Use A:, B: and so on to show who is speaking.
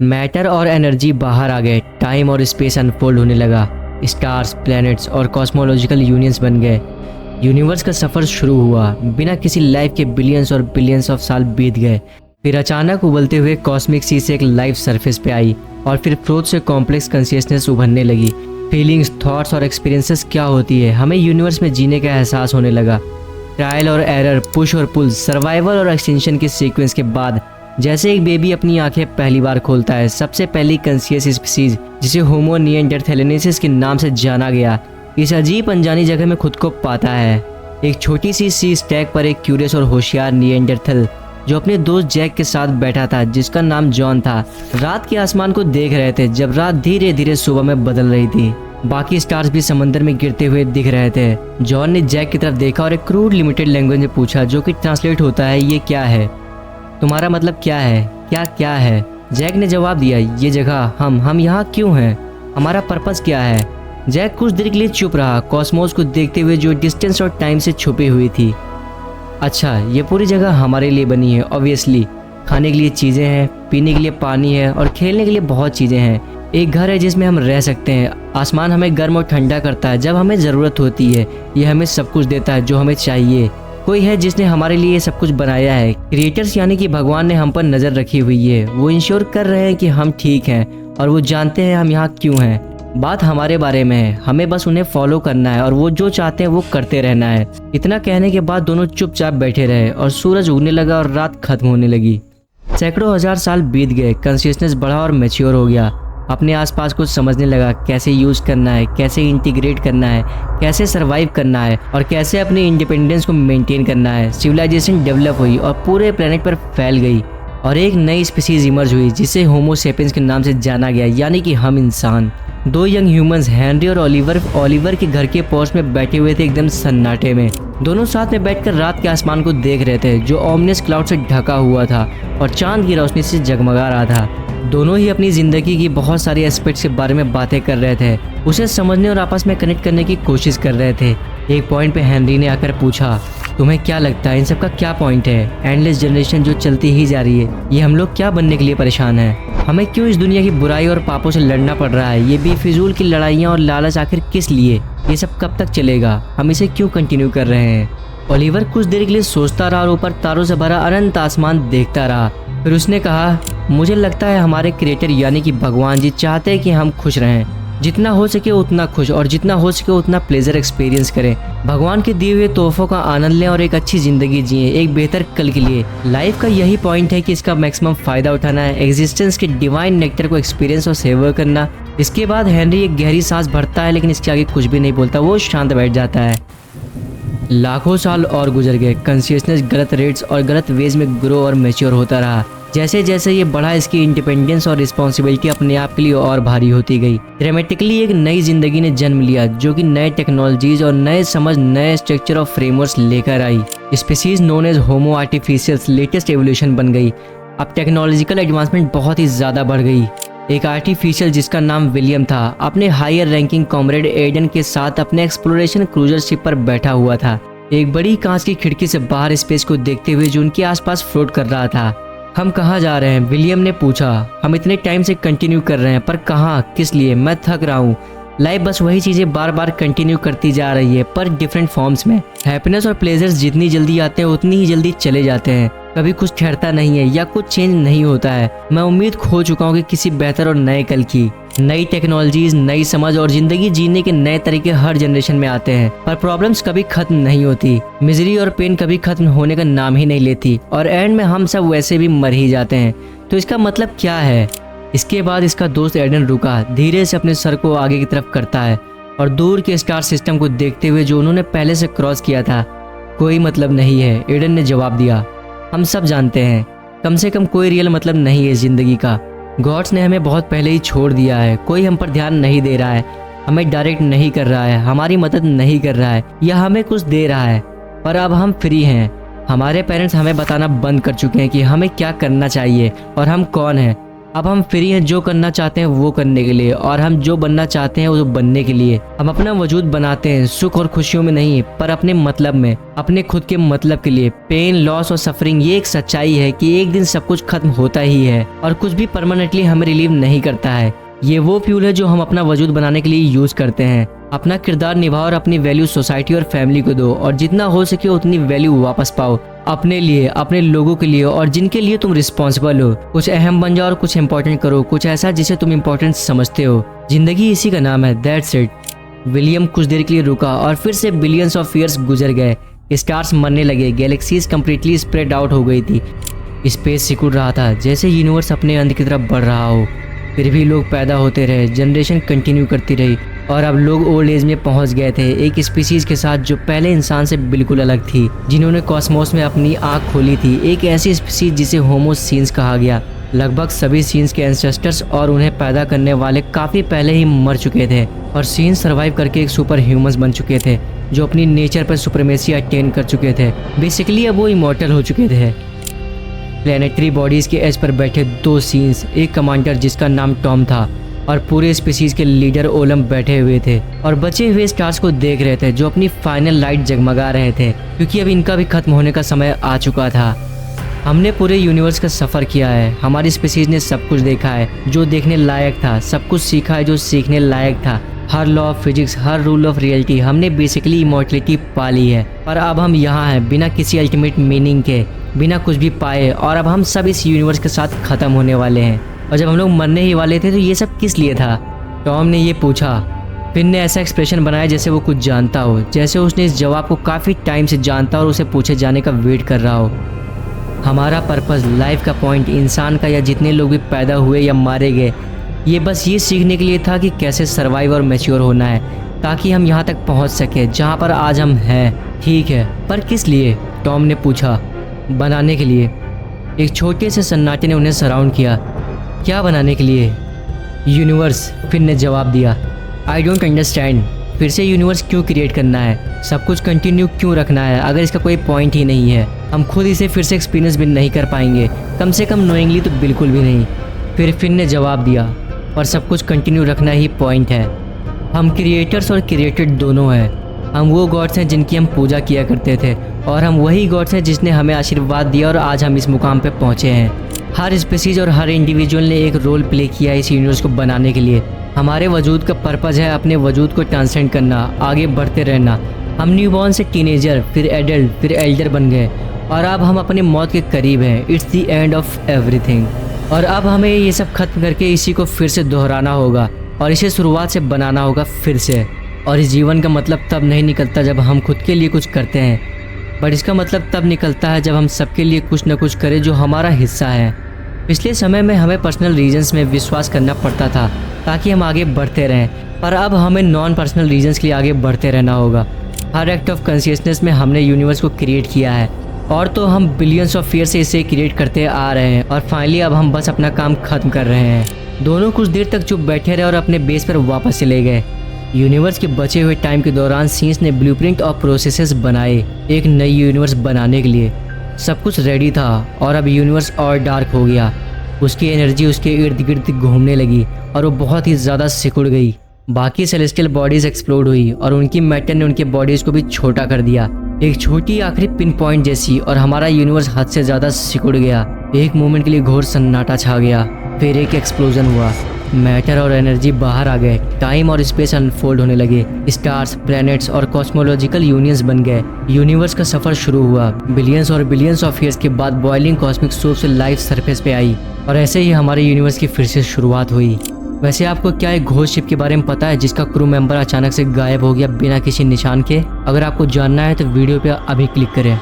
A: Matter और energy बाहर आ गए, टाइम और स्पेस अनफोल्ड होने लगा। स्टार्स, प्लैनेट्स और कॉस्मोलॉजिकल यूनियंस बन गए। यूनिवर्स का सफ़र शुरू हुआ। बिना किसी लाइफ के बिलियंस और बिलियंस ऑफ साल बीत गए। फिर अचानक उबलते हुए कॉस्मिक सी से एक लाइफ सरफेस पे आई और फिर फ्रोथ से कॉम्प्लेक्स कॉन्शियसनेस उभरने लगी। फीलिंग्स, थॉट्स और एक्सपीरियंसेस क्या होती है, हमें यूनिवर्स में जीने का एहसास होने लगा। ट्रायल और एरर, पुश और पुल, सर्वाइवल और एक्सटेंशन के सीक्वेंस के बाद जैसे एक बेबी अपनी आंखें पहली बार खोलता है, सबसे पहली कंसियस स्पीसीज जिसे होमो निएंडरथैलेनेसिस के नाम से जाना गया, इस अजीब अनजानी जगह में खुद को पाता है। एक छोटी सी स्टैक पर एक क्यूरियस और होशियार निएंडरथल जो अपने दोस्त जैक के साथ बैठा था, जिसका नाम जॉन था, रात के आसमान को देख रहे थे जब रात धीरे धीरे सुबह में बदल रही थी। बाकी स्टार्स भी समंदर में गिरते हुए दिख रहे थे। जॉन ने जैक की तरफ देखा और एक क्रूड लिमिटेड लैंग्वेज में पूछा, जो कि ट्रांसलेट होता है, ये क्या है? तुम्हारा मतलब क्या है? क्या है? जैक ने जवाब दिया, ये जगह, हम यहाँ क्यों हैं? हमारा पर्पस क्या है? जैक कुछ देर के लिए चुप रहा, कॉस्मोस को देखते हुए जो डिस्टेंस और टाइम से छुपी हुई थी। अच्छा, ये पूरी जगह हमारे लिए बनी है ऑब्वियसली। खाने के लिए चीज़ें हैं, पीने के लिए पानी है और खेलने के लिए बहुत चीज़ें हैं। एक घर है जिसमें हम रह सकते हैं। आसमान हमें गर्म और ठंडा करता है जब हमें ज़रूरत होती है। ये हमें सब कुछ देता है जो हमें चाहिए। कोई है जिसने हमारे लिए सब कुछ बनाया है। क्रिएटर्स यानी कि भगवान ने हम पर नज़र रखी हुई है। वो इंश्योर कर रहे हैं कि हम ठीक हैं और वो जानते हैं हम यहाँ क्यों हैं। बात हमारे बारे में है, हमें बस उन्हें फॉलो करना है और वो जो चाहते हैं वो करते रहना है। इतना कहने के बाद दोनों चुपचाप बैठे रहे और सूरज उगने लगा और रात खत्म होने लगी। सैकड़ों हजार साल बीत गए। कॉन्शियसनेस बढ़ा और मैच्योर हो गया। अपने आसपास कुछ समझने लगा, कैसे यूज़ करना है, कैसे इंटीग्रेट करना है, कैसे सरवाइव करना है और कैसे अपनी इंडिपेंडेंस को मेंटेन करना है। सिविलाइजेशन डेवलप हुई और पूरे प्लेनेट पर फैल गई और एक नई स्पीसीज इमर्ज हुई जिसे होमो सेपियंस के नाम से जाना गया, यानी कि हम इंसान। दो यंग ह्यूमंस, हेनरी और ओलिवर के घर के पोर्च में बैठे हुए थे, एकदम सन्नाटे में। दोनों साथ में बैठकर रात के आसमान को देख रहे थे जो ओमनियस क्लाउड से ढका हुआ था और चांद की रोशनी से जगमगा रहा था। दोनों ही अपनी ज़िंदगी की बहुत सारी एस्पेक्ट्स के बारे में बातें कर रहे थे, उसे समझने और आपस में कनेक्ट करने की कोशिश कर रहे थे। एक पॉइंट पे हेनरी ने आकर पूछा, तुम्हें क्या लगता है इन सब का क्या पॉइंट है? एंडलेस जनरेशन जो चलती ही जा रही है, ये हम लोग क्या बनने के लिए परेशान हैं? हमें क्यों इस दुनिया की बुराई और पापों से लड़ना पड़ रहा है? ये बेफिजूल की लड़ाइयाँ और लालच आखिर किस लिए? ये सब कब तक चलेगा? हम इसे क्यों कंटिन्यू कर रहे हैं? ओलिवर कुछ देर के लिए सोचता रहा और ऊपर तारों से भरा अनंत आसमान देखता रहा। फिर उसने कहा, मुझे लगता है हमारे क्रिएटर यानी कि भगवान जी चाहते हैं कि हम खुश रहें, जितना हो सके उतना खुश और जितना हो सके उतना प्लेजर एक्सपीरियंस करें। भगवान के दिए हुए तोहफों का आनंद लें और एक अच्छी ज़िंदगी जिएं, एक बेहतर कल के लिए। लाइफ का यही पॉइंट है कि इसका मैक्सिमम फ़ायदा उठाना है, एग्जिस्टेंस के डिवाइन नेक्टर को एक्सपीरियंस और सेवर करना। इसके बाद हेनरी एक गहरी सांस भरता है, लेकिन इसके आगे कुछ भी नहीं बोलता, वो शांत बैठ जाता है। लाखों साल और गुजर गए। कॉन्शियसनेस गलत रेट्स और गलत वेज में ग्रो और मैच्योर होता रहा। जैसे जैसे ये बढ़ा, इसकी इंडिपेंडेंस और रिस्पॉन्सिबिलिटी अपने आप के लिए और भारी होती गई। ड्रामेटिकली एक नई जिंदगी ने जन्म लिया जो कि नए टेक्नोलॉजीज और नए समझ, नए स्ट्रक्चर और फ्रेमवर्क्स लेकर आई। स्पीसीज नोन एज होमो आर्टिफिशियल्स लेटेस्ट एवोल्यूशन बन गई। अब टेक्नोलॉजिकल एडवांसमेंट बहुत ही ज़्यादा बढ़ गई। एक आर्टिफिशियल जिसका नाम विलियम था, अपने हायर रैंकिंग कॉमरेड एडन के साथ अपने एक्सप्लोरेशन क्रूजर शिप पर बैठा हुआ था, एक बड़ी कांच की खिड़की से बाहर स्पेस को देखते हुए जो उनके आसपास फ्लोट कर रहा था। हम कहाँ जा रहे हैं? विलियम ने पूछा। हम इतने टाइम से कंटिन्यू कर रहे हैं, पर कहाँ, किस लिए? मैं थक रहा हूँ। लाइफ बस वही चीज़ें बार बार कंटिन्यू करती जा रही है, पर डिफरेंट फॉर्म्स में। हैप्पीनेस और प्लेजर्स जितनी जल्दी आते हैं उतनी ही जल्दी चले जाते हैं। कभी कुछ ठहरता नहीं है या कुछ चेंज नहीं होता है। मैं उम्मीद खो चुका हूँ कि किसी बेहतर और नए कल की। नई टेक्नोलॉजीज, नई समझ और जिंदगी जीने के नए तरीके हर जनरेशन में आते हैं, पर प्रॉब्लम्स कभी खत्म नहीं होती। मिजरी और पेन कभी खत्म होने का नाम ही नहीं लेती और एंड में हम सब वैसे भी मर ही जाते हैं। तो इसका मतलब क्या है? इसके बाद इसका दोस्त एडन रुका, धीरे से अपने सर को आगे की तरफ करता है और दूर के स्टार सिस्टम को देखते हुए जो उन्होंने पहले से क्रॉस किया था। कोई मतलब नहीं है, एडन ने जवाब दिया। हम सब जानते हैं, कम से कम कोई रियल मतलब नहीं है इस जिंदगी का। गॉड्स ने हमें बहुत पहले ही छोड़ दिया है। कोई हम पर ध्यान नहीं दे रहा है, हमें डायरेक्ट नहीं कर रहा है, हमारी मदद नहीं कर रहा है या हमें कुछ दे रहा है। पर अब हम फ्री हैं। हमारे पेरेंट्स हमें बताना बंद कर चुके हैं कि हमें क्या करना चाहिए और हम कौन हैं। अब हम फ्री हैं जो करना चाहते हैं वो करने के लिए, और हम जो बनना चाहते हैं वो बनने के लिए। हम अपना वजूद बनाते हैं सुख और खुशियों में नहीं, पर अपने मतलब में, अपने खुद के मतलब के लिए। पेन, लॉस और सफरिंग ये एक सच्चाई है कि एक दिन सब कुछ खत्म होता ही है, और कुछ भी परमानेंटली हमें रिलीव नहीं करता है। ये वो फ्यूल है जो हम अपना वजूद बनाने के लिए यूज करते हैं। अपना किरदार निभाओ और अपनी वैल्यू सोसाइटी और फैमिली को दो, और जितना हो सके उतनी वैल्यू वापस पाओ अपने लिए, अपने लोगों के लिए, और जिनके लिए तुम रिस्पॉन्सिबल हो। कुछ अहम बन जाओ और कुछ इंपॉर्टेंट करो, कुछ ऐसा जिसे तुम इंपॉर्टेंट समझते हो। जिंदगी इसी का नाम है, दैट्स इट। विलियम कुछ देर के लिए रुका और फिर से बिलियंस ऑफ ईयर्स गुजर गए। स्टार्स मरने लगे, गैलेक्सीज कंप्लीटली स्प्रेड आउट हो गई थी। स्पेस सिकुड़ रहा था जैसे यूनिवर्स अपने अंत की तरफ बढ़ रहा हो। फिर भी लोग पैदा होते रहे, जनरेशन कंटिन्यू करती रही, और अब लोग ओल्ड एज में पहुंच गए थे, एक स्पीसीज के साथ जो पहले इंसान से बिल्कुल अलग थी, जिन्होंने कॉस्मोस में अपनी आंख खोली थी। एक ऐसी स्पीसीज जिसे होमो सीन्स कहा गया। लगभग सभी सीन्स के एंसेस्टर्स और उन्हें पैदा करने वाले काफ़ी पहले ही मर चुके थे, और सीन्स सर्वाइव करके एक सुपर ह्यूमंस बन चुके थे जो अपनी नेचर पर सुप्रीमेसी अटेन कर चुके थे। बेसिकली अब वो इमॉर्टल हो चुके थे। प्लैनेटरी बॉडीज़ के एज पर बैठे दो सीन्स, एक कमांडर जिसका नाम टॉम था, और पूरे स्पीसीज के लीडर ओलम बैठे हुए थे और बचे हुए स्टार्स को देख रहे थे जो अपनी फाइनल लाइट जगमगा रहे थे, क्योंकि अब इनका भी खत्म होने का समय आ चुका था। हमने पूरे यूनिवर्स का सफ़र किया है, हमारी स्पीसीज ने सब कुछ देखा है जो देखने लायक था, सब कुछ सीखा है जो सीखने लायक था। हर लॉ ऑफ फिजिक्स, हर रूल ऑफ रियलिटी, हमने बेसिकली इमॉर्टलिटी पा ली है। पर अब हम यहाँ हैं बिना किसी अल्टीमेट मीनिंग के, बिना कुछ भी पाए, और अब हम सब इस यूनिवर्स के साथ ख़त्म होने वाले हैं। और जब हम लोग मरने ही वाले थे तो ये सब किस लिए था? टॉम ने ये पूछा। फिन ने ऐसा एक्सप्रेशन बनाया जैसे वो कुछ जानता हो, जैसे उसने इस जवाब को काफ़ी टाइम से जानता और उसे पूछे जाने का वेट कर रहा हो। हमारा पर्पस, लाइफ का पॉइंट, इंसान का या जितने लोग भी पैदा हुए या मारे गए, ये बस ये सीखने के लिए था कि कैसे सर्वाइव और मैच्योर होना है, ताकि हम यहाँ तक पहुँच सके जहाँ पर आज हम हैं। ठीक है, पर किस लिए? टॉम ने पूछा। बनाने के लिए। एक छोटे से सन्नाटे ने उन्हें सराउंड किया। क्या बनाने के लिए? यूनिवर्स, फिन ने जवाब दिया। I don't understand. फिर से यूनिवर्स क्यों क्रिएट करना है? सब कुछ कंटिन्यू क्यों रखना है अगर इसका कोई पॉइंट ही नहीं है? हम खुद इसे फिर से एक्सपीरियंस भी नहीं कर पाएंगे, कम से कम नोइंगली तो बिल्कुल भी नहीं। फिर फिन ने जवाब दिया, और सब कुछ कंटिन्यू रखना ही पॉइंट है। हम क्रिएटर्स और क्रिएटेड दोनों हैं। हम वो गॉड्स हैं जिनकी हम पूजा किया करते थे, और हम वही गॉड्स हैं जिसने हमें आशीर्वाद दिया और आज हम इस मुकाम पे पहुँचे हैं। हर स्पीसीज और हर इंडिविजुअल ने एक रोल प्ले किया इस यूनिवर्स को बनाने के लिए। हमारे वजूद का पर्पज़ है अपने वजूद को ट्रांसेंड करना, आगे बढ़ते रहना। हम न्यूबॉर्न से टीनेजर, फिर एडल्ट, फिर एल्डर बन गए, और अब हम अपने मौत के करीब हैं। It's the end of everything. और अब हमें ये सब खत्म करके इसी को फिर से दोहराना होगा, और इसे शुरुआत से बनाना होगा फिर से। और इस जीवन का मतलब तब नहीं निकलता जब हम खुद के लिए कुछ करते हैं, बट इसका मतलब तब निकलता है जब हम सबके लिए कुछ न कुछ करें जो हमारा हिस्सा है। पिछले समय में हमें पर्सनल रीजंस में विश्वास करना पड़ता था ताकि हम आगे बढ़ते रहें, पर अब हमें नॉन पर्सनल रीजंस के लिए आगे बढ़ते रहना होगा। हर एक्ट ऑफ कॉन्शियसनेस में हमने यूनिवर्स को क्रिएट किया है, और तो हम बिलियंस ऑफ ईयर से इसे क्रिएट करते आ रहे हैं, और फाइनली अब हम बस अपना काम खत्म कर रहे हैं। दोनों कुछ देर तक चुप बैठे रहे और अपने बेस पर वापस चले गए। यूनिवर्स के बचे हुए टाइम के दौरान सीन्स ने ब्लूप्रिंट और प्रोसेसेस बनाए एक नई यूनिवर्स बनाने के लिए। सब कुछ रेडी था, और अब यूनिवर्स और डार्क हो गया। उसकी एनर्जी उसके इर्द गिर्द घूमने लगी, और वो बहुत ही ज़्यादा सिकुड़ गई। बाकी सेलेस्टियल बॉडीज़ एक्सप्लोड हुई, और उनकी मैटर ने उनके बॉडीज़ को भी छोटा कर दिया, एक छोटी आखिरी पिन पॉइंट जैसी। और हमारा यूनिवर्स हद से ज़्यादा सिकुड़ गया। एक मोमेंट के लिए घोर सन्नाटा छा गया, फिर एक एक्सप्लोजन हुआ। मैटर और एनर्जी बाहर आ गए, टाइम और स्पेस अनफोल्ड होने लगे, स्टार्स, प्लैनेट्स और कॉस्मोलॉजिकल यूनियंस बन गए। यूनिवर्स का सफ़र शुरू हुआ। बिलियंस और बिलियंस ऑफ ईयर्स के बाद बॉइलिंग कॉस्मिक सूप से लाइफ सरफेस पे आई, और ऐसे ही हमारे यूनिवर्स की फिर से शुरुआत हुई। वैसे आपको क्या एक घोस्ट शिप के बारे में पता है जिसका क्रू मेंबर अचानक से गायब हो गया बिना किसी निशान के? अगर आपको जानना है तो वीडियो पे अभी क्लिक करें।